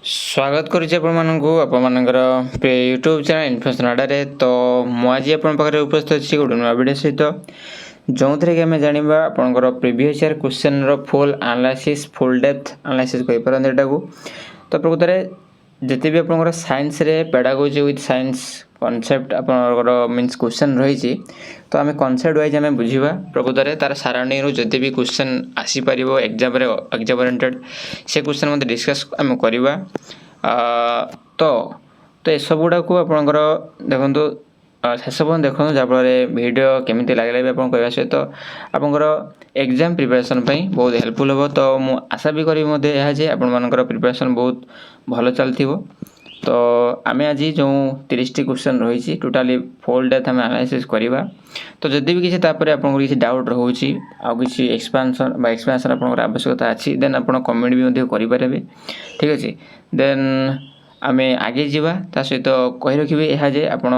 स्वागत करुचे आपणकर यूट्यूब चैनल इन्फॉर्मेशन आड़े तो मुझे आपण पाखे उपस्थित अच्छी गोटे नुआ वीडियो सहित जो थी आम जाना आपंकर previous year question full analysis full depth analysis कहीपर एटा को तो प्रकृत में जिते भी आप साइंस रे पेडागोजी विथ साइंस कॉन्सेप्ट आपंकर मीन्स क्वेश्चन रही तो आम कॉन्सेप्ट वाइज आम बुझा प्रकृत में तार सराउंडिंग जब भी क्वेश्चन आसीपर एग्जाम एग्जाम ओरिएंटेड से क्वेश्चन मत डिस्कस आम करवा तो तो ये सब गुड़ा को आपंकर देखो शेष पर्यटन देखो जहाँफल भिडियो केमी लगे भी आप कहवा सहित आपंकर एग्जाम प्रिपरेशन बहुत हेल्पफुल हम तो मुझे आशा भी करी आपर प्रिपरेशन बहुत भल चलती तो आम आज जो 30टी क्वेश्चन रही टोटाली फुल डेप्थ आम एनालिसिस करवा तो जदि भी किसी आपको किसी डाउट रोचे आउ कि एक्सपांशन एक्सपांशन आपंकर आवश्यकता अच्छी देन आप कमेंट भी करेंगे ठीक अच्छे देन आम आगे जावा सहित कही रखी यह जे आप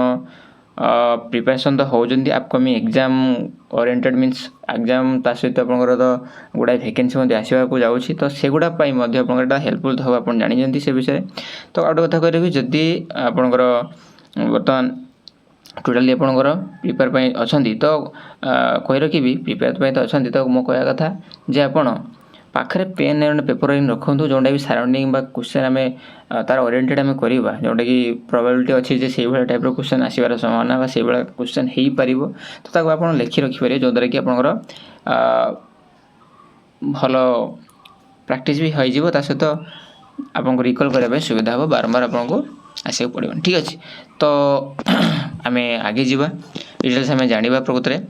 प्रिपरेशन तो होती upcoming exam oriented means exam सहित आपंकर तो गुड़ाए वैकेंसी आसवाक जाऊँगी तो सेगुड़ाई हेल्पफुल तो आप जानते से विषय तो आउट कथा कह रही जदि आपंकर बर्तमान टोटाली आपंकर प्रिपेयर अच्छा तो कही रखी प्रिपेयर तो अच्छा तो मो कह कथा जे आपण पाखे पेन एंड पेपर रखु जोटा भी सराउंडिंग क्वेश्चन आम तार ओरिएंटेड आम करवा जोटा कि प्रोबेबिलिटी अच्छी से भाई टाइप क्वेश्चन आसबार संभावना से क्वेश्चन हो पार तो आप लिखि रखिपारे जो द्वारा कि आपंकर भल प्रैक्टिस भी हो सहित आपको रिकल करने सुविधा हम बारंबार आपको आसक पड़ो ठीक अच्छे तो आम आगे जावा डिटेल्स आम जाना प्रकृत में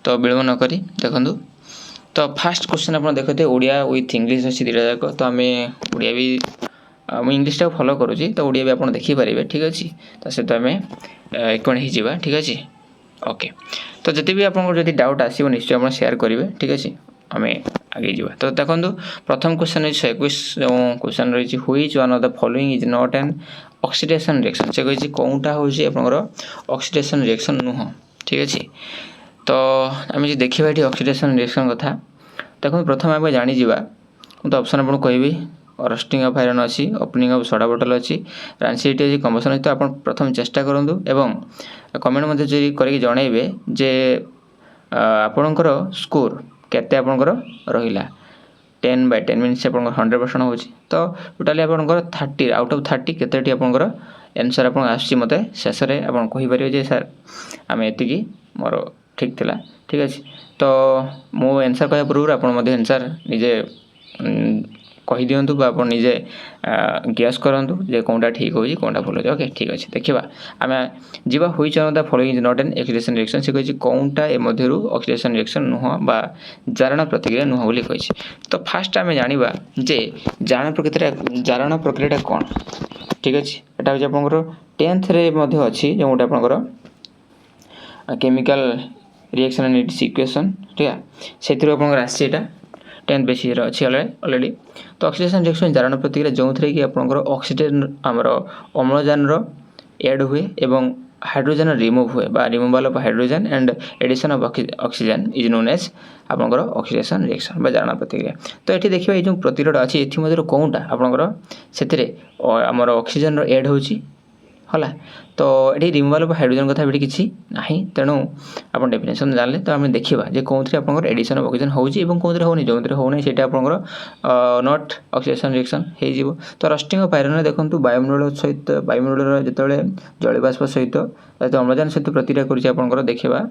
तो विलम्ब नक देखूँ तो फास्ट क्वेश्चन आप देखते ओडिया विथ इंग्लिश अच्छी दुटा जाक तो आम ओडिया भी मुझे इंग्लिश फॉलो करुँची तो ओडिया भी आप देखिपारे ठीक अच्छे तो सहित आम एक होगा ठीक अच्छे ओके तो जिते भी आपको जब डाउट आसो निश्चय आप शेयर करेंगे ठीक अच्छे आम आगे जावा तो देखो प्रथम क्वेश्चन 21 जो क्वेश्चन रही which one of the following is not an oxidation reaction से कही कौनटा हूँ आपंकर ऑक्सीडेशन रिएक्शन नुह ठीक अच्छे तो आम जो देखा ये ऑक्सीडेशन रिएक्शन कथा देखो प्रथम आम जानीजा तो ऑप्शन आपको कहबी रस्टिंग ऑफ आयरन अच्छी ओपनिंग ऑफ सोडा बोतल अच्छी रांसीटी अच्छी कंबसन तो आप प्रथम चेष्टा करूँ एवं कमेंट मध्य करके जनइबे जे आपणकर स्कोर केते आपणकर रहिला 10/10 मीन्स आप 100% हो तो टोटाली आपणकर 30 आउट ऑफ 30 केतेटी आपणकर आंसर आप मत शेष में आप कहीपर जे सर आम एति मोर ठीक थिला ठीक अच्छे तो मो आंसर कह पूर्व आप आंसर निजे कही दिंतु आप निजे गैस करूँ जे कौनटा ठीक हो कौनटा भूल हो ओके ठीक अच्छे देखा आम जीवा which one of the following is not an oxidation reaction से कही कौनटा ए मध्यरु ऑक्सीडेशन रिएक्शन नुह बा जारण प्रतिक्रिया नुह बोली कही तो फास्ट आम जाना जे जारण प्रक्रिया कौन ठीक अच्छे यहाँ हूँ आप 10th रे अच्छी जो गोटे आपंकर chemical reaction and it's equation ठीक है से आसी यहाँ 10th बेसिस अच्छी ऑलरेडी तो ऑक्सीडेशन रिएक्शन जारण प्रतिक्रिया जो थे कि आपंकर ऑक्सीजन आमर अम्लजान एड हुए एवं हाइड्रोजन रिमूव हुए बा removal of hydrogen and addition of oxygen is known as आपंकर ऑक्सीडेशन रिएक्शन बा जारण प्रतिक्रिया तो ये देखिए ये जो प्रतिक्रिया अच्छी ये कौनटा आपंकर से आमर ऑक्सीजन एड होची हला तो ये रिमूवल ऑफ हाइड्रोजन कथा भी किसी ना तेणु आप डेफिनेशन जानले तो आम देखा जे कौन थी आपंकर एडिशन ऑफ ऑक्सीजन होची कौन होनी जो होना से आपंकर नॉट ऑक्सीडेशन रिएक्शन हो तो रस्टिंग ऑफ आयरन देखो वायुमंडल सहित वायुमंडल जो जलबाष्प सहित अम्लजान सहित प्रतिक्रिया कर देखा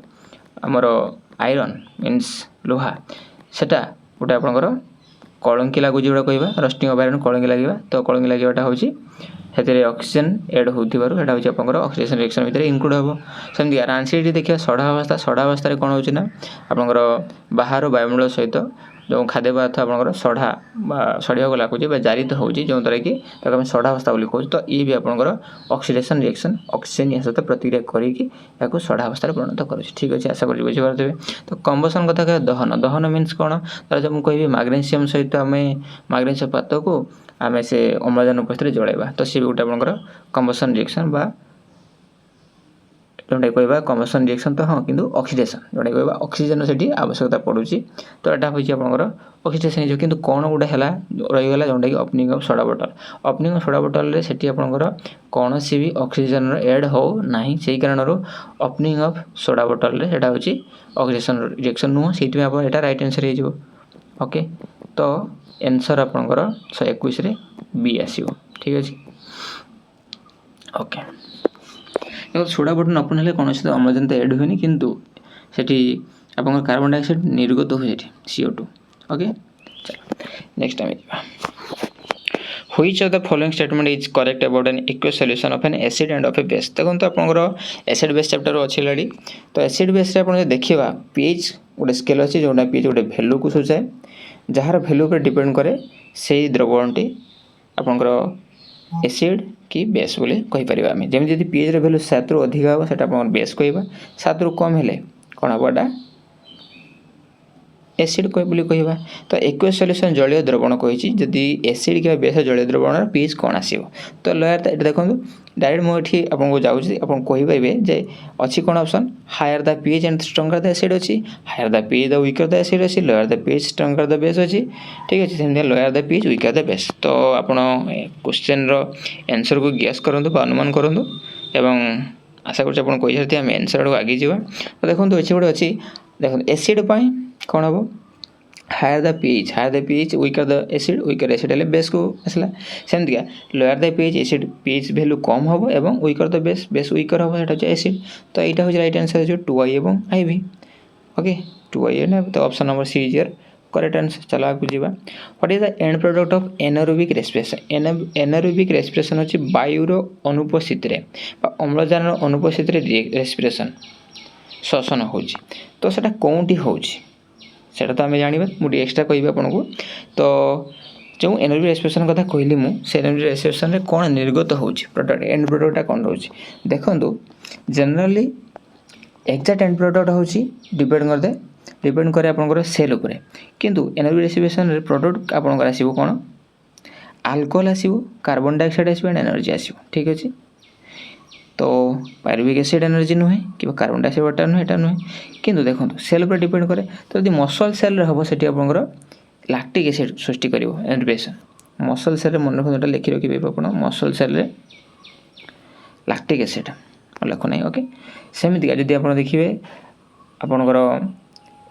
आमर आयरन मीन्स लुहा सेटा गोटे आपंकर कलंकी लगुच जोड़ा कह रस्टिंग ऑफ आयरन कलंकी लगे तो कलंकी लगे हूँ से ऑक्सीजन एड होती आपंकर ऑक्सीडेशन रिएक्शन भितर इनक्लूड हम सेमती आंसर देखिए सढ़ा अवस्था कौन होना आपंकर बाहर वायुमंडल सहित जो खाद्य पदार्थ आपंकर सड़िया लगुच जारित हो जो द्वारा कि सढ़ा अवस्था बोली कहूँ तो ये भी आपंकर ऑक्सीडेशन रिएक्शन ऑक्सीजन या सहित प्रतिक्रिया करके सढ़ा अवस्था परिणत कर ठीक अच्छे आशा कर बुझीपारे तो कंबसन कथा कह दहन दहन मीन्स कौन तार जो मुझे मैग्नेशियम सहित आम मैग्नेशियम पात को आम से अम्लजान उपस्थित जलैवा तो सी भी गोटे आपंकर कंबसन रिएक्शन बा जोटा कहवा कम्बसन रिएक्शन तो हाँ किंतु ऑक्सीडेशन जोटा कहवा ऑक्सीजन से आवश्यकता पड़ुची तो यहाँ हूँ आपंकर ऑक्सीडेशन हो किंतु कौन गोटे है रहीगला जोटा कि ओपनिंग ऑफ सोडा बोतल ओपनिंग ऑफ सोडा बोतल से आपंकर कौन सी भी ऑक्सीजन एड हो ना से कारण ओपनिंग ऑफ सोडा बोतल से हूँ ऑक्सीडेशन रिएक्शन नुह से यहाँ राइट आंसर हो ओके तो आंसर आपंकर 121 बी आसो ठीक अच्छे ओके देखो सोडा बोतल ओपन हेल्ले कौन से अम्लजान तो एड हुए किंतु सेठी आपंकर कार्बन डाइऑक्साइड निर्गत हुए CO2 ओके चलो नेक्स्ट आम which of the following statement is correct about an aqueous solution of N acid end of A base देखो तो आपंकर एसिड बेस चैप्टर अच्छी लड़ी तो एसिड बेस आप देखा पीएच गोटे स्केल अच्छी जोटा पीएच गोटे भैल्यू को सूचाए जार भैल्यू पर डिपेंड करे से द्रवणटी आपंकर एसिड कि बेस बोले कहीपर आम जमी जब पीएच भैल्यू 7 रु अधिक हम से बेस कह 7 रु कम हेले कौन हम एटा एसिड कहवा तो एक्वस सॉल्यूशन जलीय द्रवण कही जदि एसिड कि बेस जलीय द्रवण पीएच कौन आसो तो लयर देखो डायरेक्ट मुझे आपको जाऊँगी आप कहीपर जे अच्छी कौन option higher the pH and stronger the acid अच्छी higher the pH the weaker the acid अच्छी lower the pH stronger the base अच्छी ठीक अच्छे सेमती lower the pH weaker the base तो आप क्वेश्चन आंसर को गेस करूँ अनुमान करूँ एवं आशा कर आम आंसर आगे आगे जा तो देखो ये गोटे अच्छी देखो एसिड कौन हम higher the pH weaker the acid हेल्ले बेस को आसला सेमतिका lower the pH pH value कम हम एवं वीकर द बेस वीकर हम से एसिड तो यहाँ हूँ राइट आंसर हो 2i और IV ओके 2i ना तो option number C is your correct answer चलो आगे जावा what is the end product of anaerobic respiration anaerobic respiration अच्छी वायुर अनुपस्थित अम्लजान अनुपस्थित रेस्पिरेशन श्वसन हो तो सेटा कौटी होटा तो आम जाना मुझे एक्सट्रा कह आपको तो जो एनारोबिक रेस्पिरेशन कथा कहली मुझे एनारोबिक रेस्पिरेशन में कौन निर्गत हो प्रोडक्ट एंड प्रोडक्टा कौन रोचे देखो जनरली एक्जाक्ट एंड प्रोडक्ट हूँ डिपेंड करे आपंकर सेल उपर किंतु एनारोबिक रेस्पिरेशन प्रोडक्ट आपंकर आसो कौन अल्कोहल आसो कार्बन डाइऑक्साइड आसो एंड एनर्जी आसो ठीक अच्छे तो पायरुविक एसिड एनर्जी नुहे कि कार्बन डाइऑक्साइड वाटर नुहे एटा नुहे किंतु देखो सेल पर डिपेंड करे तो यदि मसल सेल हम से आपंकर लैक्टिक एसिड सृष्टि कर रेस्पिरेशन मसल सेल मन रखा लिखि रखिए आप मसल सेल लैक्टिक एसिड लिखु ना ओके सेमतिका जब आप देखिए आपंकर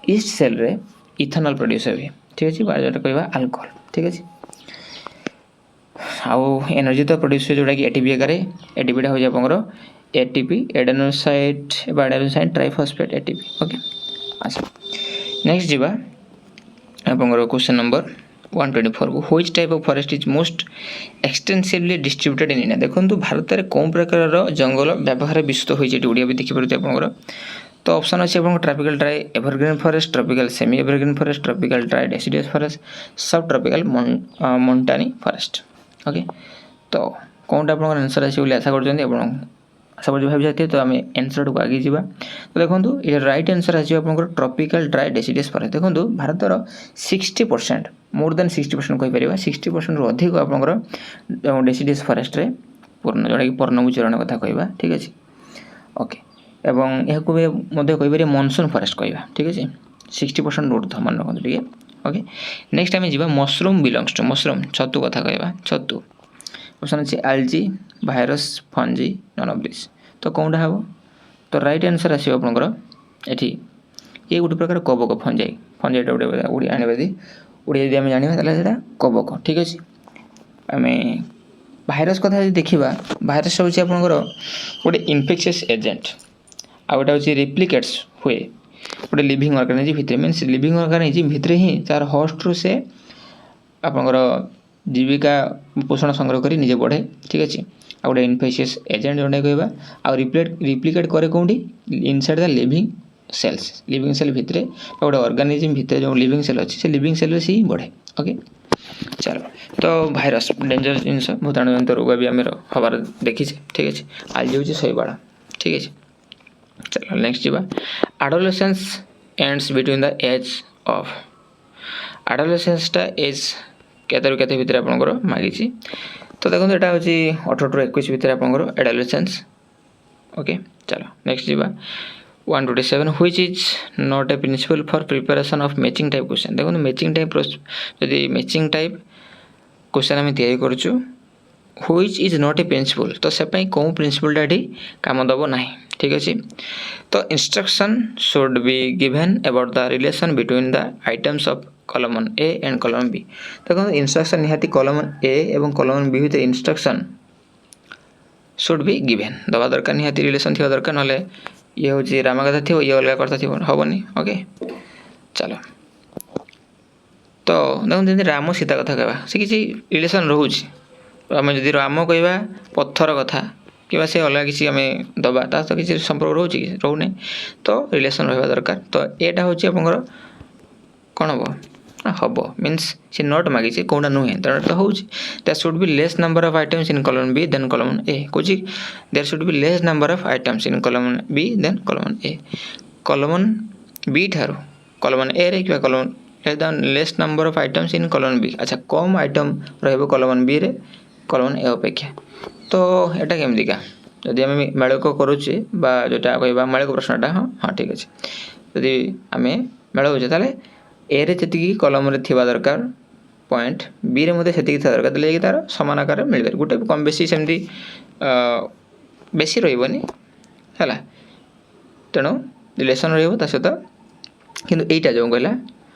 ईस्ट सेल रे इथेनॉल प्रोड्यूस हुए ठीक अच्छे जोटा कहवा अल्कोहल ठीक अच्छे आउ एनर्जी तो प्रोड्यूस हुए जोटा कि एटीपी आकार एटीपीटा हूँ आपंकर एटीपी एडेनोसाइड ट्राइफॉस्फेट एटीपी ओके अच्छा नेक्स्ट जावा आपंकर क्वेश्चन नंबर 124 को which type of forest is most extensively distributed in India देखो भारत में कौन प्रकार जंगल व्यवहार विस्तृत होती ओडिया भी देखिए आपंकर तो ऑप्शन अच्छे आप tropical dry evergreen forest tropical semi evergreen forest tropical dry deciduous forest सब ट्रॉपिकल मोन्टानी फॉरेस्ट ओके तो कौन आप आंसर आसे आशा कर आशा कर भाई जाती तो आम आंसर को आगे जा तो देखो ये राइट आंसर आसो ट्रॉपिकल ड्राई डेसिडियस फॉरेस्ट देखो भारतर 60% मोर देन 60% कहीपर 60% रु अधिक आपंकर डेसिडियस फॉरेस्ट रे पूर्ण जोटा कि पर्णमोचरण कथा कहवा ठीक अच्छे ओके एवं यह कहीपर मनसून फॉरेस्ट कहवा ठीक अच्छे 60% ऊर्ध मन रखते टे ओके नेक्स्ट आम जा मशरूम बिलंग्स टू मशरूम छतु कथा कहवा छतु ऑप्शन अच्छे algae virus fungi none of this तो कौन हम तो राइट आंसर आसो आपंकर ये ये गोटे प्रकार कबक फंजाई फंजाईटा गोटे उड़िया आने उड़िया यदि आम जाना कबक ठीक अच्छे आम भाइरस कथा देखा भाइरस हूँ आपंकर गोटे इनफेक्शियस एजेंट आउटा हूँ रिप्लिकेट्स हुए गोटे लिविंग ऑर्गेनिज्म भितर मीन्स लिविंग ऑर्गेनिज्म भितर ही तार होस्ट रू से आपंकर जीविका पोषण संग्रह कर निजे बढ़े ठीक अच्छे आ गोटे इनफेक्शियस एजेंट जोटा कहवा आ रिप्लिकेट करे कौटी इनसाइड द लिविंग सेल भितर गोटे ऑर्गेनिज्म भितर जो लिविंग सेल अच्छी से लिविंग सेल से ही बढ़े ओके चलो तो भाइरस डेंजर जिनस भूताणु जनित रोग भी आम हबार देखीचे ठीक अच्छे आज हूँ शैवाल ठीक अच्छे चलो नेक्स्ट जावा adolescence ends between the age of एडोलेसेंसटा एज केते केते भितर आपंकर मागी तो देखो यहाँ हूँ 18 ରୁ 21 भितर आपंकर एडोलेसेंस ओके चलो नेक्स्ट जी 127 which is not a principle for preparation of matching type question देखो मैचिंग टाइप जदि मैचिंग टाइप क्वेश्चन आम तैयारी करूँ which is not a principle तो से कौन प्रिंसिपलटा ये काम दब ना ठीक अच्छे तो instruction should be given about the relation between the items of column A and column B देखो इंस्ट्रक्शन निहाती कॉलम ए और कॉलम बी भितर इंस्ट्रक्शन शुड बी गिवन दबा दरकार निहाती रिलेशन थी दरकार ना ये हूँ राम कथा थी ये अलग कथा थी हेनी ओके चलो तो देखो जमी राम सीता कथा कहवा से किसी रिलेशन रोचे आम जदि राम कहवा पत्थर कथा कि से अलग किसी आम दबा ता तो किसी संपर्क रोचे रोने तो रिलेशन रहा दरकार तो यहाँ हूँ आप कौन हम हम मीन्स सी नट मागिचे कौटा नुहे तो हूँ that should be less number of items in column B than column A कौच there should be less number of items in column B than column A column B ठार कॉलम ए रे कि column less number of items in column B अच्छा कम item column B रे column A अपेक्षा तो यहाँ केमतिका जदि आम मेड़क करुचे जोटा कह मेड़क प्रश्नटा हाँ हाँ ठीक अच्छे जदि आम मेड़े ताले ए रे जी कलम थी दरकार पॉइंट बी रे मध्य से दरकार देखे तार सामान आकार मिल पारे गोटे कम बेसी सेमती बेसी रही है तेणु रिलेसन रही किंतु एटा जो कहला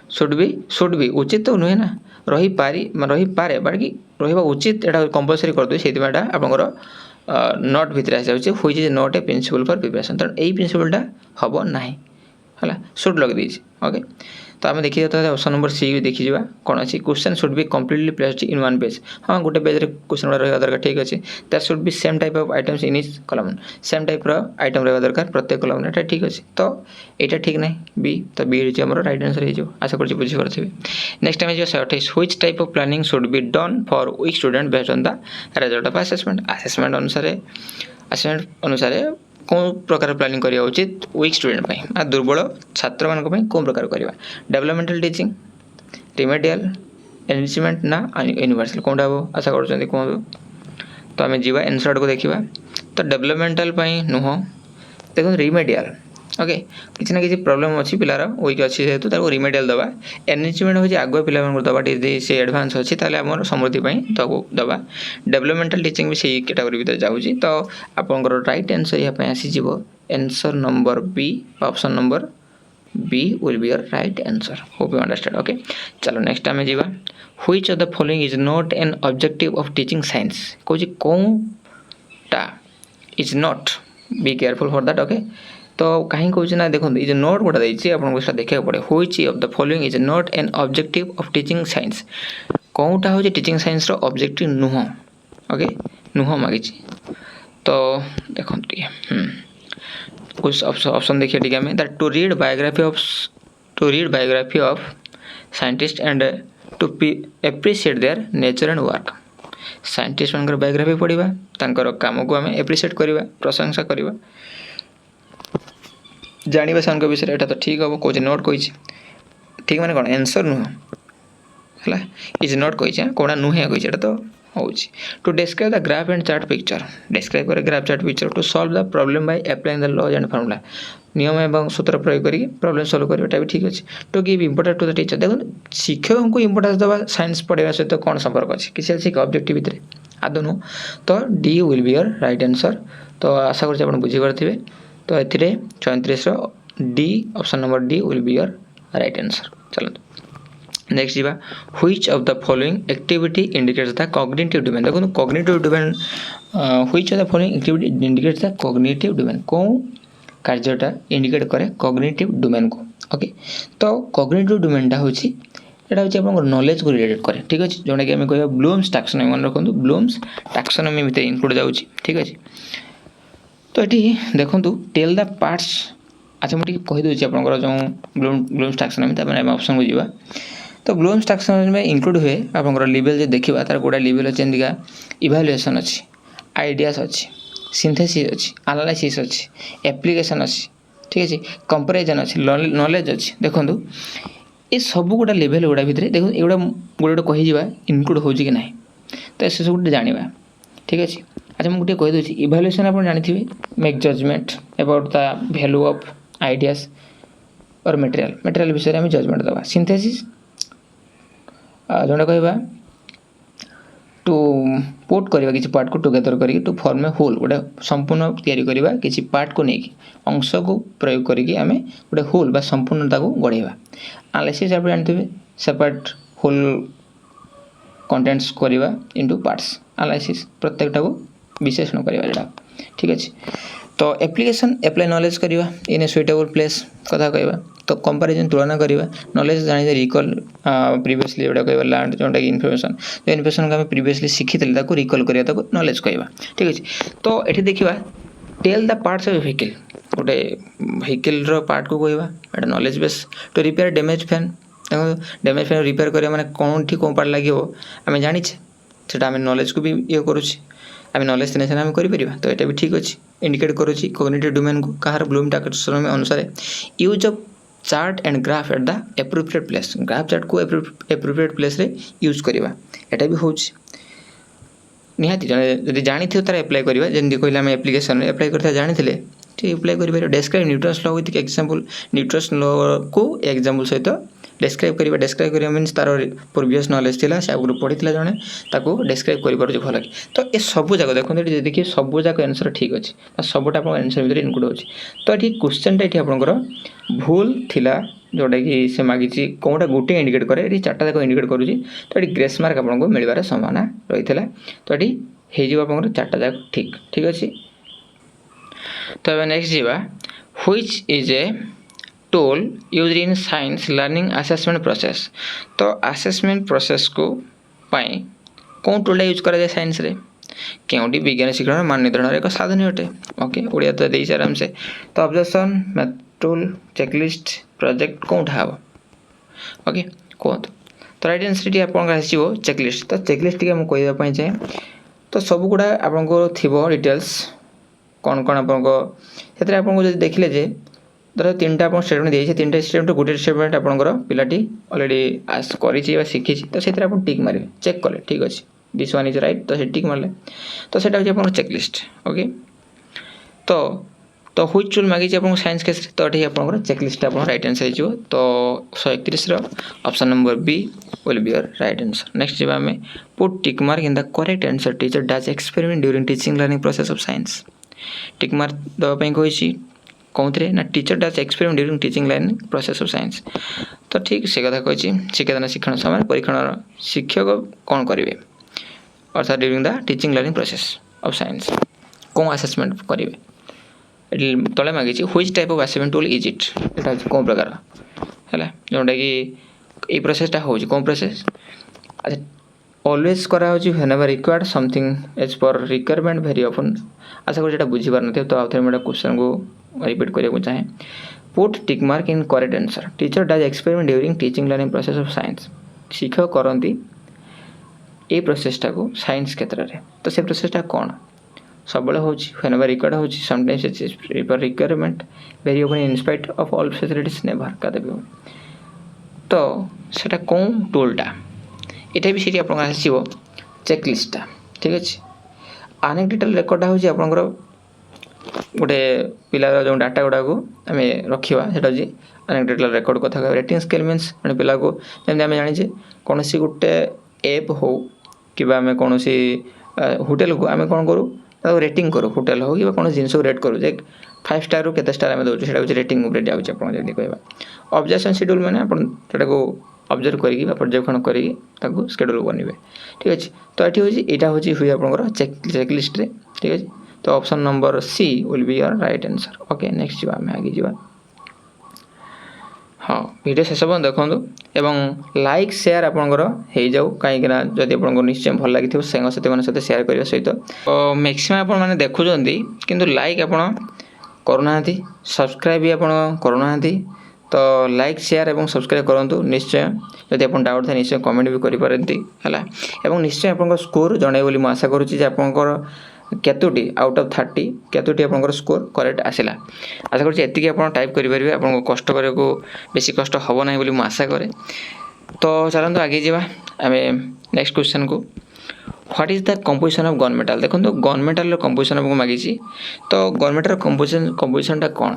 शुड बी उचित तो नुहे ना रही पारे बाकी रहा उचित यहाँ कंपलसरी करदे से आपंकर नट भितर आसी जाऊँगी which is not a principle for preparation तेणु यही प्रिंसिपलटा हम ना है शुड लगे दीजिए ओके तो आम देखिए तो ऑप्शन नंबर सी देखी जावा कौन अच्छी question should be completely placed in one page हाँ गोटे पेज रे क्वेश्चन गुड़ा रहा दरकार ठीक अच्छे that should B same type of items in each column same type item रहा दरकार प्रत्येक कॉलम एटा ठीक अच्छे तो यहाँ ठीक ना बी तो बी हूँ आम राइट आंसर हो आशा कर बुझीपे next time 28 which type of planning should be done for weak student based on the result of assessment अनुसार कौन प्रकार प्लानिंग करा उचित वीक स्टूडेंट दुर्बल छात्र मान कौन प्रकार करवा डेवलपमेंटल टीचिंग रिमेडियल एनरिचमेंट ना यूनिवर्सल कौनटा हम आशा कर कहूँ तो आम जीवा एनसर को देखा तो डेवलपमेंटल नुह देखो रिमेडियल ओके किसी ना किसी प्रोब्लेम अच्छी पिलार वीक अच्छी जेहतु ताको रिमेडियल दबा एनरिचमेंट हूँ आगुआ पिला दबा से एडवांस अच्छी आम समृद्धि दबा डेवलपमेंटल टीचिंग भी सही कैटेगरी भीतर जाऊँगी तो आपंकर राइट आंसर यहाँ आसीज answer number B option number B will be your right answer hope you understand okay चलो नेक्स्ट आम जावा which of the following is not an objective of teaching science कौन कौनटा is not be careful for that okay तो कहीं कौन ना देखो ये नोट गोटा देखिए आपको देखा पड़े which of the following is not an objective of teaching science कौनटा हूँ टीचिंग साइंस रो ऑब्जेक्टिव नुह ओके नुह मागी तो देखो कुछ ऑप्शन देखिए ठीक है that to read biography of scientist and to appreciate their nature and work scientist मान बायोग्राफी पढ़ा तांकर काम को आम एप्रिशिएट करवा प्रशंसा करवा जानिबा सान विषय यहाँ तो ठीक हम कौन नोट कही ठीक माने कौन आंसर नुह है इज नॉट कही कौन नुहे कही तो हूँ to describe the graph and chart picture describe करे graph chart picture to solve the problem by applying the laws and formula नियम एवं सूत्र प्रयोग करके प्रॉब्लम सॉल्व करवाटा भी ठीक अच्छे to give important to the teacher देखो शिक्षक को इम्पोर्टेंस दवा साइंस पढ़ाई सहित कौन संपर्क अच्छे किसी अच्छे ऑब्जेक्टिव भितर आदौ नुह तो D will be your right answer तो आशा कर बुझीपारे तो ए 34 D option number D will be your right answer चलो नेक्स्ट जीवा which of the following activity indicates the cognitive domain देखो cognitive domain which of the following activity indicates the cognitive domain कौन कार्यटा इंडिकेट करे cognitive domain को okay तो cognitive डोमेनटा हूँ यहाँ हूँ आप नॉलेज को रिलेटेड करे ठीक अच्छे जोटा कि आम कह ब्लूम्स टैक्सोनॉमी मन रखु ब्लूम्स टैक्सोनॉमी भितर इनक्लूड जाऊँगी ठीक अच्छे तो ये देखूँ टेल द पार्ट्स अच्छा मुझे कहीदे आपंकर जो ब्लूम्स टैक्सोनॉमी आम ऑप्शन को जावा तो ब्लूम्स टैक्सोनॉमी में इनक्लूड हुए आपंकर लेवल जो देखा तार गोटा लेवल अच्छे एमतीका इवाल्युएसन अच्छी आइडियाज अच्छी सिंथेसिस अच्छी एनालिसिस अच्छी एप्लिकेशन अच्छी ठीक अच्छे कंपैरिजन अच्छी नॉलेज अच्छी देखूँ ये सब गोटा लेवल गुड़ा भितर देखो ये गोटे गोटे कही इनक्लूड हो कि ना तो से सब गोटे जाना ठीक अच्छे अच्छा मुझे गोटे कहीदे इभालुएसन आप जानते make judgement about the value of ideas और मटेरियल विषय में जजमेंट दवा सिंथेसिस जोड़ा कहवा टू पुट करवा किसी पार्ट को टुगेदर करके टू फॉर्म ए होल गोटे संपूर्ण तैयारी करवा किसी पार्ट को लेकिन अंश को प्रयोग करके आम गोटे होल बा संपूर्णता को गढ़ेवा एनालिसिस आप जानते सेपरेट होल कंटेंट्स करवा इनटू पार्ट्स एनालिसिस प्रत्येकटा को विश्लेषण करवा जोड़ा ठीक अच्छे तो एप्लिकेशन एप्लाई नॉलेज करवा इन ए सुइटेबल प्लेस कथा कहवा तो कंपैरिजन तुलना करवा नॉलेज जानी रिकॉल प्रीवियसली जोड़ा कहवा लर्न जोटा कि इनफॉरमेशन जो इनफॉरमेशन को आम प्रीवियसली शिखी रिकॉल करवा नॉलेज कहवा ठीक अच्छे तो ये देखा tell the parts of vehicle गोटे व्हीकल पार्ट को कहवा एटा knowledge base to repair damage fan damage fan repair करवा माने कौन ठी कौन पार्ट लगे आम जाने से आम नॉलेज को भी ये करुच्छे आम नॉलेज सिलेक्शन आम कर तो यहाँ भी ठीक अच्छे इंडिकेट करुच्ची कॉग्निटिव डोमेन को कहार ब्लूम टैक्सोनॉमी अनुसार use of chart and graph at the appropriate place graph chart को एप्रोप्रिएट प्लेस रे यूज करवा यहाँ भी हो निहाती जब जानी तार एप्लाई करवा जमी कहले आम एप्लिकेशन एप्लाई करता जानी एप्लाई कर describe Newton's law with example Newton's law को एग्जांपल सहित डेस्क्राइब करवा मीन्स तार प्रीवियस नॉलेज थिला से आगु पढ़ी जड़े ताको डेस्क्राइब कर भल कि तो ये सब जाक देखते देखिए सब जाक आंसर ठीक अच्छे सबटा आप आंसर भितर इनक्लूड होची तो ये क्वेश्चन ये आपंकर भूल थिला जोटा कि से मागिची कौटा गोटे इंडिकेट करे ये चार्टा जाक इंडिकेट करुच्ची तो ये ग्रेस मार्क आपको मिलबार संभावना रही है तो ये हो चार्टा जाक ठीक ठीक अच्छे तो नेक्स्ट जीवा which is a tool used in science learning assessment process तो असेसमेंट प्रोसेस को पाई कौन टूलटा यूज करा जाए साइंस रे क्योंकि विज्ञान शिक्षण मान निर्धारण एक साधन अटे ओके ओडिया तो देई आराम से तो observation math tool checklist project कौटा हम ओके कहतु तो राइट आंसर आप चेकलिस्ट तो चेकलिस्ट टी कहवाई चाहे तो सब गुड़ा आपको थी डिटेल्स कौन कौन आपको देखिले जे धर तीन टा स्टेटमेंट दिए तीन स्टेटमेंट गोटे स्टेटमेंट आपंकर पिलाटी अलरेडी कर शिखी तो से टिक मारे चेक कले ठीक अच्छे दिस वन इज राइट तो टिक मारे तो सेटा हो चेकलिस्ट ओके तो तो व्हिच टूल मागी आपको साइंस केस तो ये आपंकर चेकलिस्ट आप राइट आंसर हो तो 131 option number B will be your right answer next जी आम put tick mark in the correct answer teacher does experiment during teaching learning process of science tick mark दवाई कही कौन थे ना teacher does experiment during teaching learning process of science तो ठीक से कथा कही शिक्षादान शिक्षण समय परीक्षण शिक्षक कौन करेंगे अर्थात during the teaching learning process of science कौन असेसमेंट करेंगे तले मागी which type of assessment tool is it यहाँ कौन प्रकार है जोटा कि ये प्रोसेसटा हो कौन प्रोसेस अच्छा ऑलवेज करा whenever required something as per requirement very often आशा कर बुझीपार न तो आउ मैं क्वेश्चन को रिपीट करने चाहे put tick mark in correct answer teacher does experiment during teaching learning process of science शिक्षक करती ये प्रोसेसटा को साइंस क्षेत्र में तो से प्रोसेसटा कौन सब व्हेनेवर रिक्वायर्ड हो समटाइम्स इट्स पर requirement very often in spite of all facilities never का देवी तो सेटा कौन टूलटा यहाँ भी सीटी आप आसो चेकलिस्टा ठीक अच्छे अनेक्डोटल रेकर्डटा हूँ आपंकर गोटे पिलार जो डाटा गुड़ा को आम रखा से अनेक्डोटल रेकर्ड कथा कह रेटिंग स्केल मीन्स जन पिला को जमी आम जाने कौन सी गोटे एप हो कि आम कौन सी होटेल को आम कौन करूँ रेटिंग करूँ होटेल हो कि कौन जिन को रेट करूँ जे 5 स्टार केते स्टार आम दूसरे हूँ रेटिंग उपरे जाऊँच जमी कह ऑब्जर्वेशन शेड्यूल मैंने आपटा को ऑब्जर्व करी पर्यवेक्षण करी शेड्यूल बनवे ठीक अच्छे तो ये यहाँ हूँ हुए आप चेकलिस्ट ठीक है तो option number C will be your right answer okay next जी आम आगे जा हाँ वीडियो शेष पर्यटन देखूँ एवं लाइक शेयर आपंकर हो जाऊ कहीं जदि आपको निश्चय भल लगी सांगसाथी मान सहित शेयर करने सहित तो मैक्सिमम आप मैंने देखुं किंतु लाइक आप करूना सब्सक्राइब भी आप करूना तो लाइक शेयर एवं सब्सक्राइब करूँ निश्चय जदि आप डाउट था निश्चय कमेंट भी करेंगे है निश्चय आप स्कोर जनइब बोली आशा करुँची आपंकर केतोटी आउट ऑफ 30 केतोटी आपंकर स्कोर करेक्ट आसला आशा करती आप टाइप करेंगे आपको कष्ट को बेसी कष्ट हम ना बोली आशा करे तो चलते आगे जावा आम नेक्स्ट क्वेश्चन को what is the composition of gun metal देखो गन मेटल कंपोजिशन आपको मागिছি तो गन मेटल कंपोजिशनटा कौन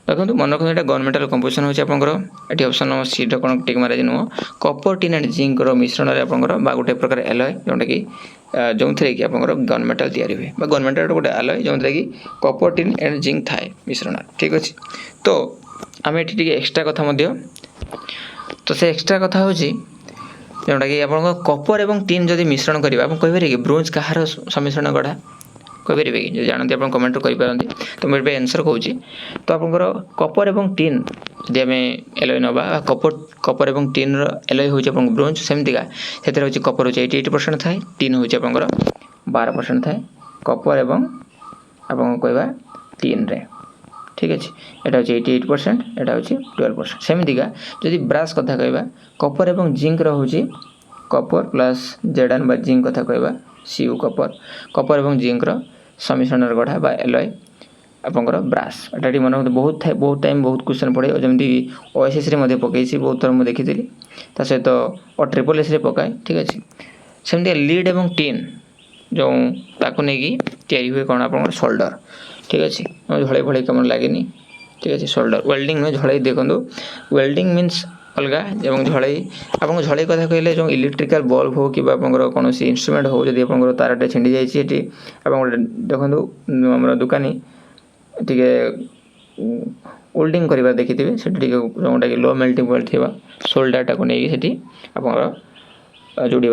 देखो मन रखते हैं गन मेटल कंपोजिशन होची आपनकर एटी ऑप्शन नंबर सी टा कोन टिक मारे नुह कॉपर टिन एंड जिंक रो मिश्रण रे आपनकर बा गोटे प्रकार एलॉय जोंटा कि जो थे कि आपनकर गन मेटल तैयारी हुए बा गन मेटल गोटे एलॉय जो थे कि कॉपर टिन एंड जिंक थाए मिश्रण ठीक अछि तो आम ये एक्सट्रा कथा मध्य तो से एक्सट्रा कथा होची जोटा कि आपन कॉपर एवं टिन जदि मिश्रण करबा आप कहि कि ब्रोंज कहार सम्मिश्रण गढ़ा कहि कि जो जानते आप कमेंट करि पारंती तो मैं आंसर कहूँ तो आपंकर कॉपर एवं टिन जदि आम एलॉय नवा कॉपर एवं टिन एलॉय होची आपन ब्रोंज सेमतिका सेतिर होची कॉपर होची 88% थाए टिन होची आपनकर 12% थाए कॉपर एवं आपन कहबा टिन रे ठीक अच्छे एटा होची 88% एटा होची 12% सेमतिका जदि ब्रास कथा कहबा कॉपर एवं जिंक रो होची कॉपर प्लस जेडन बा जिंक कथा कहबा सीयू कॉपर एवं जिंक रो सम्मिश्रण गढ़ा बा एलॉय आपंकर ब्रास एटा मन बहुत टाइम बहुत क्वेश्चन पड़े जमी ओएसएस रे मध्य पकई बहुत थर मुझे देखी ता सहित और ट्रिपल एस रे पकाए ठीक अच्छे सेमती लीड एवं टिन जो ताकू नहीं तैयारी हुए कौन आप सोल्डर ठीक अच्छे झड़े भड़े कम लगे ठीक अच्छे सोल्डर वेल्डिंग में झड़े देखो वेल्डिंग मीन्स अलग एवं झड़े आप झड़े कथा कहले जो इलेक्ट्रिकल बल्ब हो कि कौन इंस्ट्रूमेंट हो जब आप तारटे छिंडी जाइए देखो आम दुकानी टे ओल्डिंग कर देखी थे जोटा कि लो मेल्टिंग पॉइंट थी सोल्डरटा को लेकिन आप जोड़े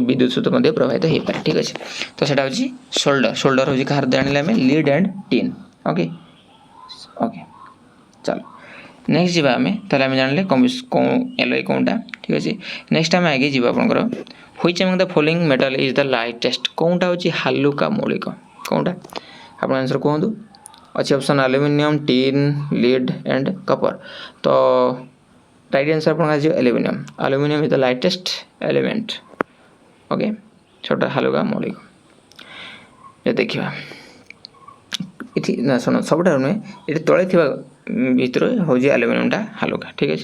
विद्युत सूत प्रभावित हो पाए ठीक अच्छे तो सेटा हूँ सोल्डर हूँ कहार जाने आम lead and tin okay okay चलो नेक्स्ट जी आम ताले आम जान एलॉय कौनटा ठीक अच्छे नेक्स्ट आम आगे जी आपंकर which among the following metal is the lightest कौनटा हूँ हालुका मौलिक कौनटा आप आंसर कहतु अच्छे option aluminium tin lead and copper तो राइट आंसर आप aluminium is the lightest element okay छोटा हालुका मौलिक ये देखिए इति ना सुनो सबटा नुहे ये तले भितर हूँ एल्युमिनियमटा हालुका ठीक है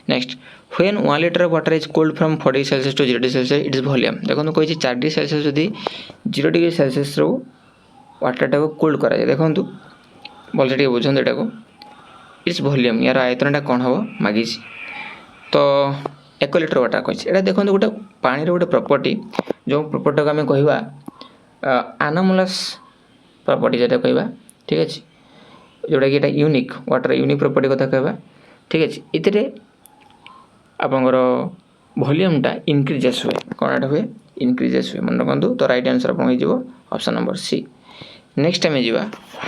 next when 1 litre of water is cold from 40 Celsius to 0 degree Celsius it is volume देखो कही 4 डिग्री सेल्सियस जदि 0 डिग्री सेल्सियस रो वाटरटा को कोल्ड कराए देखो भलसे टे बुझे यहाँ को इट्स वॉल्यूम यार आयतनटा कौन हम मागी तो 1 लीटर वाटर कही यहाँ देखो गोटे पानी गोटे प्रॉपर्टी जो प्रॉपर्टी को आम कह एनोमलस प्रॉपर्टी जो कहवा ठीक अच्छे जोटा कि यूनिक वाटर यूनिक प्रॉपर्टी कथा कहवा ठीक अच्छे इतने आपंकर वॉल्यूमटा इनक्रीजेस हुए कौन हुए इनक्रीजेस हुए मन रखु तो राइट आंसर आप option number C next time जावा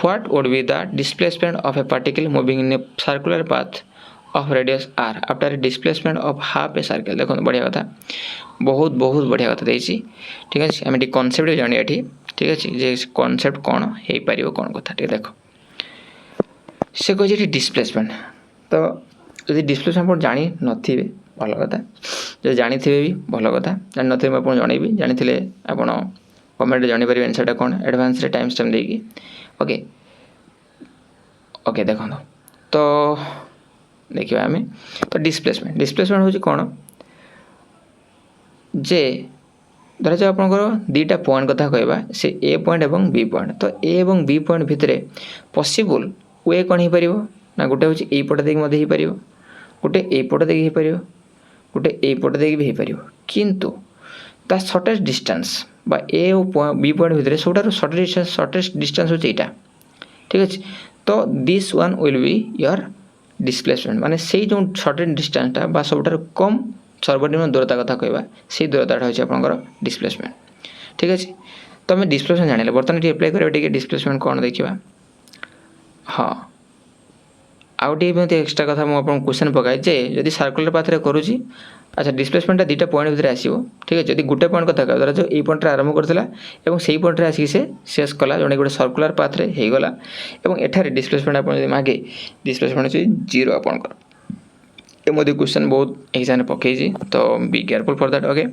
what would be the displacement of a particle moving in a circular path of radius R after displacement of half a circle देखो बढ़िया कथा बहुत बहुत बढ़िया कथा देती ठीक अच्छे आम कॉन्सेप्ट जाना ये ठीक अच्छे जे कॉन्सेप्ट कौन हो पार कौन कथा ठीक देख से कही डिस्प्लेसमेंट तो यदि डिस्प्लेसमेंट आप जानी नी भल कथा जो जानी भी भल कथा जानी नी मुझे जनइबी जानी आप कमेंट जापर आंसरटा कौन एडवांस टाइम स्टेम देगी ओके ओके देखो तो देखा आम तो डिस्प्लेसमेंट हूँ कौन जे धर जाओ आपंकर दुईटा पॉइंट कथा कहवा से ए पॉइंट और बी पॉइंट तो ए और बी पॉइंट भितर पॉसिबल वे कौन हो पार ना गोटे हूँ यपट देख हो पार गोटे यपट देख हो गोटे यपट देख भी हो पार किंतु ता शॉर्टेस्ट डिस्टेंस बा ए और बी पॉइंट भितर सब शॉर्टेस्ट डिस्टेंस होता यहाँ ठीक अच्छे तो this one will be your displacement माने से जो शॉर्टेस्ट डिस्टेंसटा बा सब कम सर्वनिम्न दूरता कथा कहवा से दूरता हूँ आपंकर डिस्प्लेसमेंट ठीक अच्छे तो आम डिस्प्लेसमेंट जाने बर्तमान ये अप्लाई करेंगे डिस्प्लेसमेंट कौन देखा हाँ आउटे एक्सट्रा कथा मुझे क्वेश्चन पकाए जे यदि सर्कुलर पाथरे करुँची अच्छा डिस्प्लेसमेंटा दुईटा पॉइंट भितर आसो ठीक है जब गोटे पॉइंट कथा कह जो ये पॉइंट आरंभ करता और से पॉइंट आसिक से शेष कला जो गोटे सर्कुलर पाथरे होगला और एठार डिस्प्लेसमेंट आप मागे डिस्प्लेसमेंट अच्छे 0 आपंकर ये मोदी क्वेश्चन बहुत एग्जाम पकई तो B careful for that okay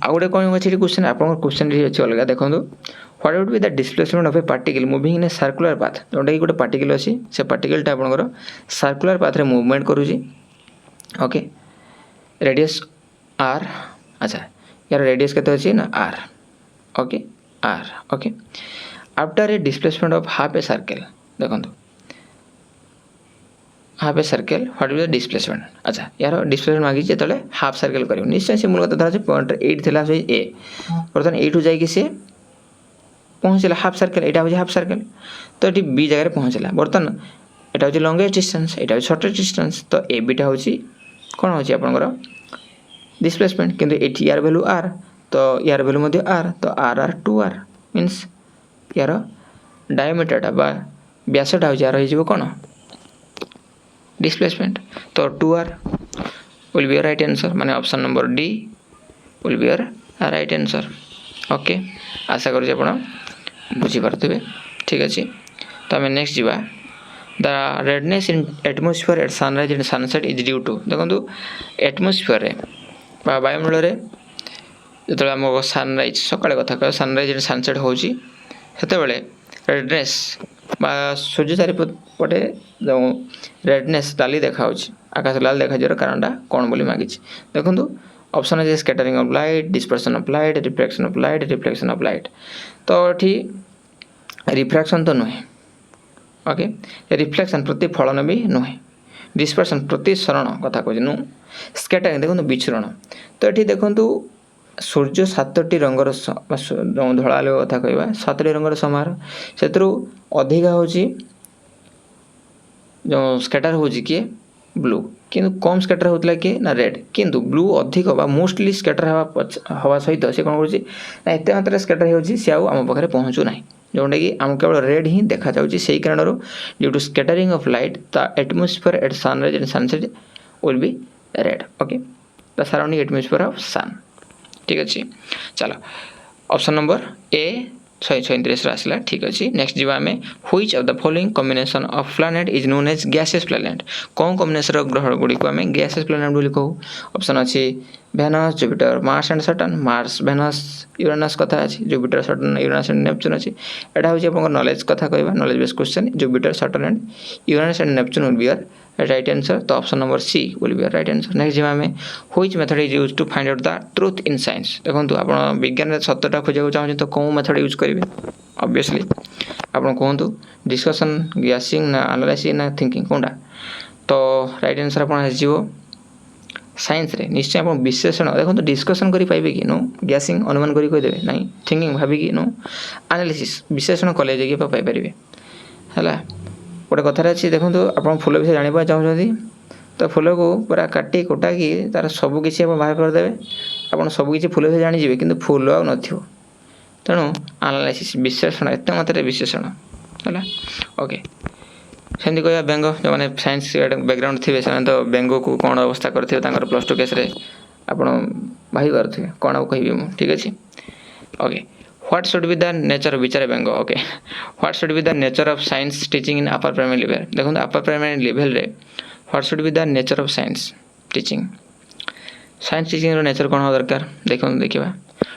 आउ गोटे कौन अच्छे क्वेश्चन आप क्वेश्चन अच्छे अलग देखो what would be the displacement of a particle moving in a circular path जोटा कि गोटे पार्टिकल अच्छी से पार्टिकलटा आपंकर सर्कुलर पाथरे मुवमेंट करुँची ओके रेडियस आर अच्छा यार रेडियस केते अछि ना r okay r okay after a displacement of half a circle देखंतु half a circle what is the displacement अच्छा यार डिस्प्लेसमेंट मागी जेतले हाफ सर्कल करियो निश्चय से मूल कथा धरा जे पॉइंट 8 थिला से a बर्तन 8 जाई कि से पहुँचला हाफ सर्कल एटा हो हाफ सर्कल तो ये बी जगह पहुँचला बर्तन एटा हो लॉन्गेस्ट डिस्टेंस एटा हो शॉर्टेस्ट डिस्टेंस तो ए बीटा हो कौन हो आपनकर डिस्प्लेसमेंट किंतु एटी यार वैल्यू r तो यार वैल्यू मध्य r तो r 2r मींस यार डायमीटरटा बा व्यासटा हो यार हो कौन डिस्प्लेसमेंट तो 2r will be your right answer माने option number D will be your right answer okay आशा करूँ आप बुझी पार्थे ठीक अच्छे तो आम नेक्स्ट जीवा the redness in atmosphere at sunrise and sunset is due to देखो एटमोस्फियर वायुमंडल जो आम सनराइज सकाଳେ कथा कह सनराइज एंड सनसेट होची सेतेबेले रेडनेस बा सूर्य चारिपटे जो रेडनेस लाली देखा आकाश लाल देखा जावर कारणटा कौन बोली मागी देखो ऑप्शन है scattering of light dispersion of light reflection of light reflection of light तो ये रिफ्रैक्शन तो नुहे ओके रिफ्लेक्शन प्रतिफलन भी नुहे डिस्पर्सन प्रतिसरण कथा कहूँ नु स्कैटरिंग देखो विचरण तो ये देखो सूर्य 7टी रंगर जो धड़ा आलोक कथा कहवा 7टी रंगर समारोह से अधिका हूँ जो स्कैटर हो किए ब्लू किंतु कम स्कैटर होता किए ना रेड किंतु ब्लू अधिक बा मोस्टली स्कैटर हवा सहित से कौन कर एत मात्रा स्कैटर होम पाखे पहुँचू ना जोटा कि आम केवल रेड ही देखा से कारण due to scattering of light the atmosphere at sunrise and sunset will be red okay the surrounding atmosphere of sun ठीक अच्छे चलो ऑप्शन नंबर ए 137 आसला ठीक अच्छे नेक्स्ट जीवा आम which of the following combination of planet is known as gaseous planet कौन combination ग्रह गुड़ी को आम गैसियस प्लैनेट बोली कहू ऑप्शन अच्छी Venus Jupiter Mars and Saturn Mars Venus Uranus कथा अच्छी Jupiter Saturn Uranus and Neptune अच्छी एटा हूँ आप नॉलेज कथा कहवा knowledge based question Jupiter Saturn and Uranus and Neptune will be your right answer तो option number C will be your right answer next जीवा आम which method is use to find out the truth in science देखो आप विज्ञान सत्यटा खोजा चाहते तो कौन मेथड यूज करेंगे ऑब्वियसली आप कहतु डिस्कशन गैसिंग ना एनालाइसिस ना थिंकिंग कौनटा तो राइट आंसर आप साइंस रे निश्चय आप विश्लेषण देखो डिस्कसन करि पाइबे कि नो गैसिंग अनुमान करि कहि देबे नहीं थिंकिंग भाबी नो एनालिसिस विश्लेषण कले जे पाई परिबे हला गोटे कथा अच्छी देखो आप फूल विषय जाना चाहते तो फूल को पूरा काटी कुटा कि तार सबकि बाहर करदे आप सबकि फूल विषय जानीजे कि फूल आ तेणु एनालिसिस विश्लेषण एत मात्रा विश्लेषण है ओके सेमती कह बेंग जो मैंने साइंस बैकग्राउंड थे से तो बेंग को कौन अवस्था करते प्लस टू केस आप भाई पारे कौन आ कह ठीक अच्छे okay what should be the nature विचार बेंग okay what should be the nature of science teaching in upper primary level देखो अपर प्राइमरी लेवल रे what should be the nature of science teaching रो नेचर कौन हो दरकार देखो देखा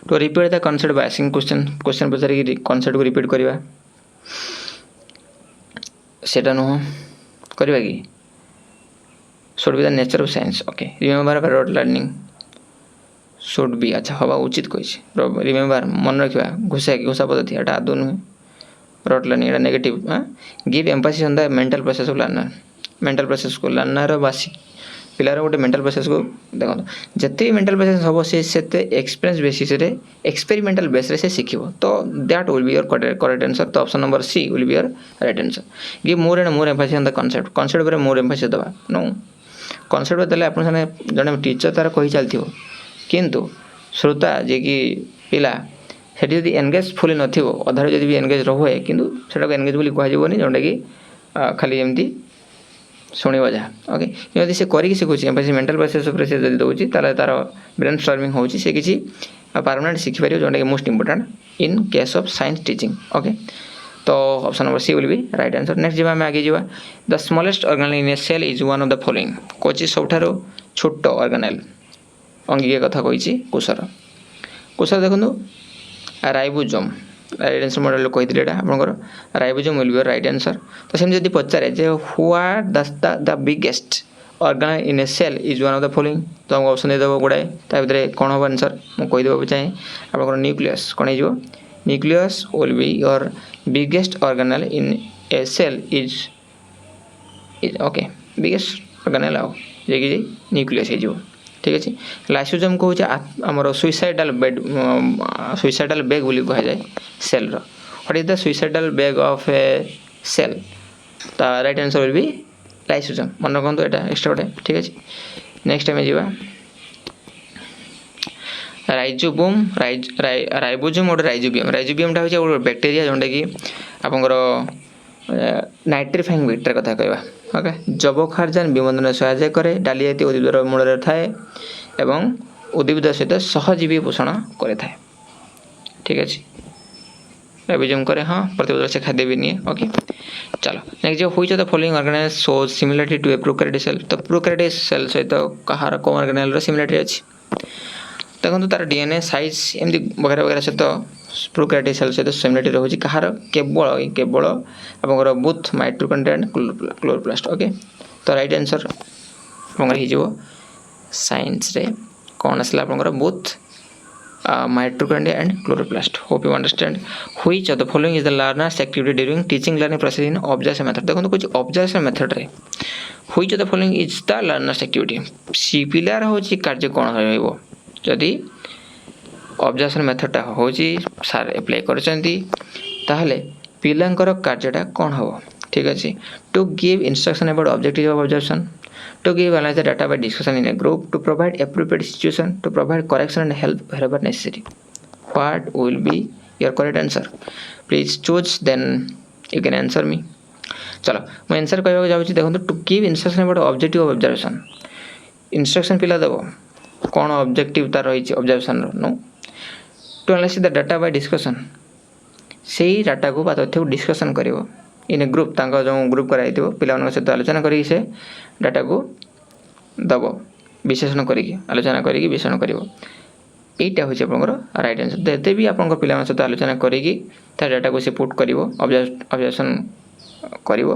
to repeat the concept by asking question पचारि concept को रिपीट करवा सेटा नुह करवा कि should be the nature of science okay remember about learning should be अच्छा हवा उचित कही रिमेम्बर मन रखा घुसा पद्धति एटा आदौ नुहे रट learning Etah negative give Mphasis on the mental process of learner mental process को लर्नर बासी पिलार गोटे मेंटल प्रोसेस को देखो जिते मेंटल प्रोसेस हम से एक्सपीरियंस बेसिस रे एक्सपेरिमेंटल बेस रे से शिखिबो तो that will be your correct answer तो option number C will be your right answer give more and more emphasis on the concept पर मोर एम्फासिस दबा नो कॉन्सेप्ट देले आपन साने जने टीचर तार कहि चलथिबो किंतु श्रोता जे कि पिला सेठी जदि एंगेज फुल नथिबो अधार जदि भी एंगेज रहुए किंतु सेटा को एंगेज बोली कह जिवोनी जोंडा कि खाली एमती शुणवा जहाँ ओके जदि से करिक शिखुची एम्फासिस मेंटल प्रोसेस उपर से जदि दउची ताले तार ब्रेन स्टॉर्मिंग होची से किछि परमानेंट शिखि पारियो जोंडा कि most important in case of science teaching okay तो option number C will be right answer next जीवा में आगे जीवा the smallest organelle in a cell is one of the following कोची सबठारो छोट ऑर्गेनेल अंगिके कथा कही कुशर देखो राइबोसोम राइट आंसर मॉडल कही आपंकर ribosome will be your right answer तो सेम जब पचारे जे what the biggest organelle in a cell is one of the following तो हमको ऑप्शन दे देबो गुडाए ता भितरे कोन हो आंसर मु कहि देबो चाहे आपन न्यूक्लियस कोन हिजो nucleus will be your biggest organelle in a cell is okay biggest organelle आओ जे कि न्यूक्लियस हिजो ठीक अछि लाइसोसोम को होचे हमर सुइसाइडल बैग बोली कहा जाय सेल रो what is the suicidal bag of a cell the right answer will be lysosome मन रखंतु एटा एक्स्ट्रा गोटे ठीक अछि नेक्स्ट टाइम जीवा राइबोसोम और राइजोबियम टा होचे बैक्टीरिया जोंडा कि आपनकर नाइट्रिफाइंग बैक्टीरिया कथा कहबा ओके जबखारजान विमोदन सहायता करे डाली जाति उद्भिदर मूल थाए एवं उद्भिद सहित सहजीवी पोषण करे थाए ठीक अछि राइबोसोम करे हां प्रतिबोधक से खाद्य भी नहीं ओके चलो नेक्स्ट जो which of the following organelle shows similarity to a prokaryotic cell तो प्रोकैरियोटिक सेल सहित कहार को ऑर्गेनेल रो सिमिलरिटी अछि देखो तार डीएनए साइज एमती वगैरह वगैरह सहित प्रोकैरियोटिक सेल सहित सिमिलरिटी रहुछि कहार केवल आपनकर both mitochondria and chloroplast okay तो राइट आंसर आपनकर हि जेबो साइंस रे कोन असला आपनकर both mitochondria and chloroplast hope you understand which of the following is the learner's activity during teaching learning process in observation method देखो कुछ observation method रे which of the following is the learner's activity सी पिलार होची कार्य कोन होइबो जदी observation method टा होची sir apply करचंती ताहले पिलांकर कार्यटा कोन होबो ठीक अछि to give instruction about objective of observation to give analyze the data by discussion in a group to provide appropriate situation to provide correction and help wherever necessary what will be your correct answer please choose then you can answer me चलो मैं answer कहबा जाउची देखो to give instruction about objective of observation instruction पिला देबो कोन objective तार रहिछि observation no to analyze the data by discussion सेही डाटा को बा तथ्य डिस्कशन करिवो इन ग्रुप तांका जो ग्रुप कराइथिबो पिलावन सहित आलोचना करी से डाटा को दबो विश्लेषण करी आलोचना करी विश्लेषण करिवो एटा होचे आपनकर राइट आंसर देते भी आपनकर पिलावन सहित आलोचना करी ता डाटा को से पुट करिवो ऑब्जर्वेशन करिवो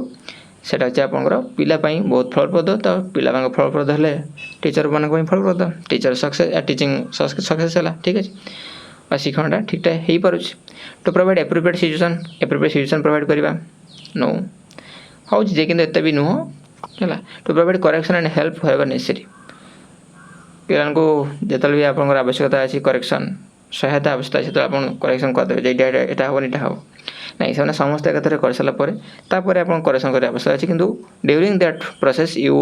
सेटा होचे आपनकर पिला पई बहुत फलप्रद तो पिला बांग फलप्रद हले टीचर बन को फलप्रद टीचर सक्सेस टीचिंग सक्सेस हला ठीक अछि आ शिक्षणटा ठीकटा हेई पारुछ to provide appropriate situation provide करिबा नो हाउ जे किन एते भी नो हला to provide correction and help wherever necessary पिलान को जेतल भी आपनकर आवश्यकता अछि करेक्शन सहायता आवश्यकता अछि तो आपन करेक्शन कर देबे जे एटा होबो निटा हो नै सेना समस्त एकथरे कर सला परे ता परे आपन करेक्शन करे आवश्यकता अछि किंतु during that process you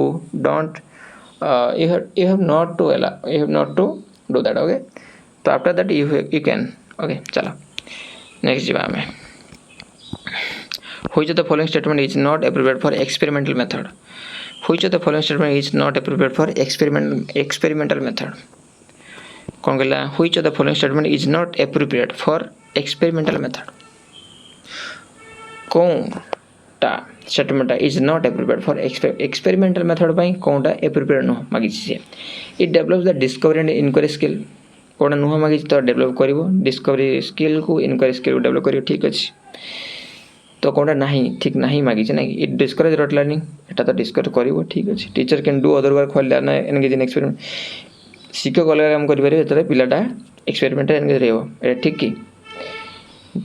don't you have not to do that okay तो after that you can okay चलो नेक्स्ट जीवा में which of the following statement is not appropriate for experimental method which of the following statement is not appropriate for experimental method कौन कहला which of the following statement is not appropriate for experimental method कोनटा statement is not appropriate for experimental method पई कोनटा appropriate न मागी छै it develops the discovery and inquiry skill कोन नुह मागी तो डेवलप करिवो डिस्कवरी स्किल को इनक्वायरी स्किल को डेवलप करिवो ठीक अछि तो कोनटा नाही ठीक नाही मागी छै नै इट डिस्करेज रोट लर्निंग एटा तो डिस्कस करिवो ठीक अछि teacher can do other work for learn engage in experiment शिक्षक अलग काम करि पारे एतरे पिलाटा एक्सपेरिमेंट एंगेज रहबो ए ठीक की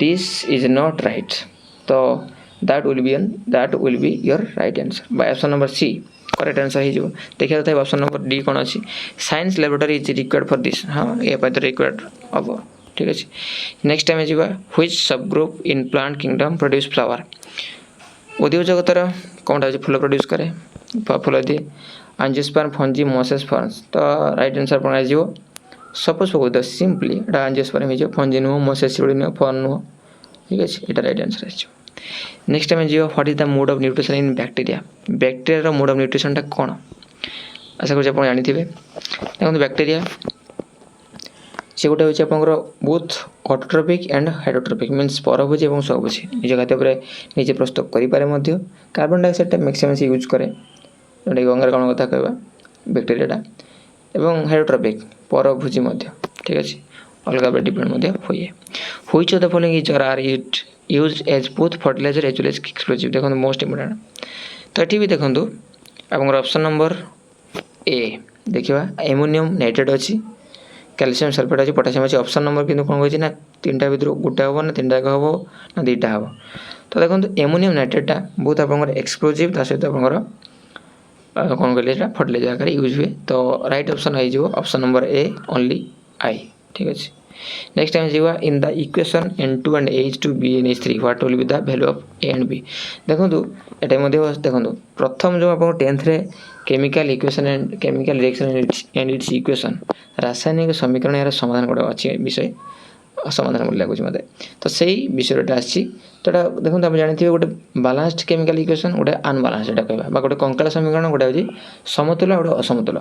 दिस इज नॉट राइट तो that will be your right answer by option number C correct answer है जो देखिए तो ऑप्शन नंबर डी कौन अछि science laboratory is required for this हां ये पर तो रिक्वायर्ड अब ठीक अछि नेक्स्ट टाइम जीवा which subgroup in plant kingdom produce flower उद्भिद जगतर कोनटा अछि फूल प्रोड्यूस करे फूल दे एंजियोस्पर्म फंजी मोसेस फर्न्स तो राइट आंसर पना जीवो सपोज फॉर द सिंपली दा एंजियोस्पर्म हिजो फंजी नो मोसेस सिबडी नो फर्न नो ठीक अछि एटा राइट आंसर अछि नेक्स्ट टाइम जीव what is the mode of nutrition in bacteria रो मोड ऑफ न्यूट्रिशन टा कोन आशा करू आपण जानि थिबे देखो बैक्टीरिया से गोटे होचे आपनकर बोथ ऑटोट्रोपिक एंड हाइड्रोट्रोपिक मींस परभुजी एवं स्वभुजी निज खाद्य पर निजे प्रस्तुत करि पारे मध्ये कार्बन डाइऑक्साइड टा मैक्सिमम से यूज करे जोटे अंगारकाम्ल कथा कहबा बैक्टीरिया टा एवं हाइड्रोट्रोपिक परभुजी मध्ये ठीक अछि अलगा बे डिपेंड मध्ये होय which of the following is are it used as both fertilizer as well as explosive देखो मोस्ट इंपोर्टेंट तो एठी भी देखंतु आपन ऑप्शन नंबर ए देखा एमोनियम नाइट्रेट अच्छी कैल्शियम सल्फेट अच्छी पोटासियम अच्छी ऑप्शन नंबर किंतु कौन कहछि ना तीन टा भितर गोटे हम ना तीन टाक हम ना दुईटा हम तो देखो एमोनियम नाइट्रेटा बहुत आप एक्सप्लोजिव ता सहित आप कौन कहले फर्टिलाइजर आकार यूज हुए तो राइट ऑप्शन हो option number A only I ठीक अच्छे। नेक्स्ट टाइम जीवा in the equation N2 and H2 BnH3 what will be the value of A and B देखो एटा देखो प्रथम जो आप 10th रे chemical equation and chemical reaction and it's equation रासायनिक समीकरण यार समाधान गोटे अच्छी विषय समाधान बोली लगुच मत तो सही विषयटा आसी तो देखो आप जानते गोटे बालान्सड केमिकल इक्वेशन गोटे अनबालान्सड कहवा गोटे कंकाल समीकरण गोटे हूँ समतुल गोटे असमतुल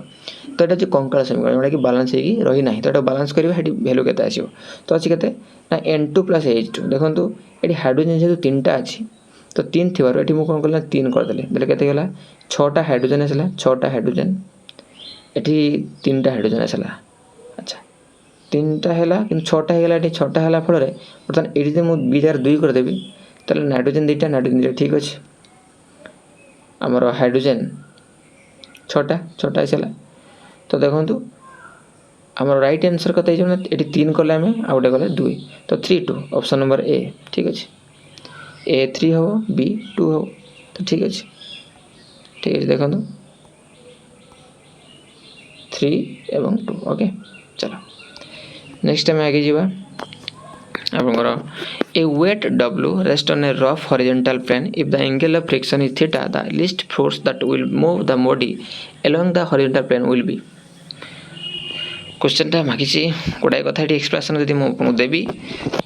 तो यहाँ हूँ कंकाल समीकरण जोटा कि बालान्स होगी रही ना तो बालान्स करा भैल्यू के आसो तो अच्छी के N2 + H2 देखो ये हाइड्रोजेन जेहतु 3टा अच्छी तो 3 थी ये मुझे कौन कल 3 करदे बोले के 6टा हाइड्रोजेन आसला 6टा हाइड्रोजेन ये 3टा हाइड्रोजेन आसला अच्छा 3टा है कि 6टा होगा 6टा है फल बर्तमान ये मुझे 2 करदेवी तो नाइट्रोजेन 2टा नाइट्रोजेन 2टा ठीक अच्छे आमर हाइड्रोजेन 6टा आसला तो देखो आम राइट आंसर कत ये 3 कले आम आ गए गले 2 तो 3 2 ऑप्शन नंबर ए ठीक अच्छे A 3 हम B 2 हम तो ठीक अच्छे ठीक है देखो 3 एवं 2 ओके चलो नेक्स्ट टाइम आगे जीवा आपंकर a weight W rest on a rough horizontal plane if the angle of friction is theta the least force that will move the body along the horizontal plane will be question मागिची गोटाए कथा ये explanation जब मुझे देवी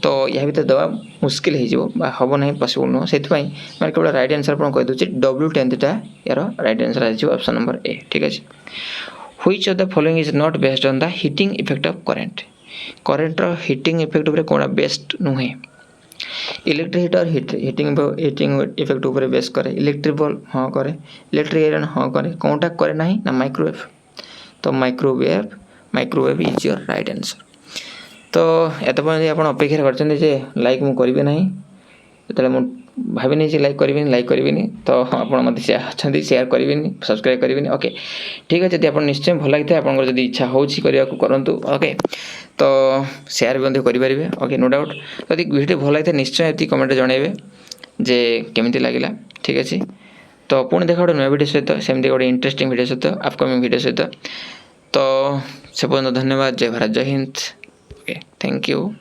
तो या भर दवा मुस्किल हो हम ना पॉसिबल नुह से मैं केवल राइट आंसर आपको कहीदे W10 यार राइट आंसर आज ऑप्शन नंबर ए ठीक अच्छे। Which of the following is not based on the heating effect of current करेंटर हीटिंग इफेक्ट उपर कौन बेस्ट नुहे इलेक्ट्रिक हीटर हीटिंग इफेक्ट उपर बेस्ट करे इलेक्ट्रिक बल्ब हाँ करे इलेक्ट्रिक आयरन हाँ करे कौनटा करे ना ना माइक्रोवेव तो microwave is your right answer तो एत आप अपेक्षा कर लाइक मुझे ना जो भाविनी लाइक करी तो आप चाहते शेयर करेंगे सब्सक्राइब करेंगे ओके ठीक अच्छे आप निश्चय भल लगी आपको जब इच्छा हो करूँ ओके तो शेयर भी करेंगे ओके नो डाउट जदि वीडियो भल लगी निश्चय ये कमेंट जनइबे जे केमी लगे ठीक अच्छे तो पुणी देखा गोटे नुआ वीडियो सहित सेमती गोटे इंटरेस्टिंग वीडियो सहित अपकमिंग वीडियो सहित तो से पर्यंत धन्यवाद जय भारत जय हिंद ओके थैंक यू।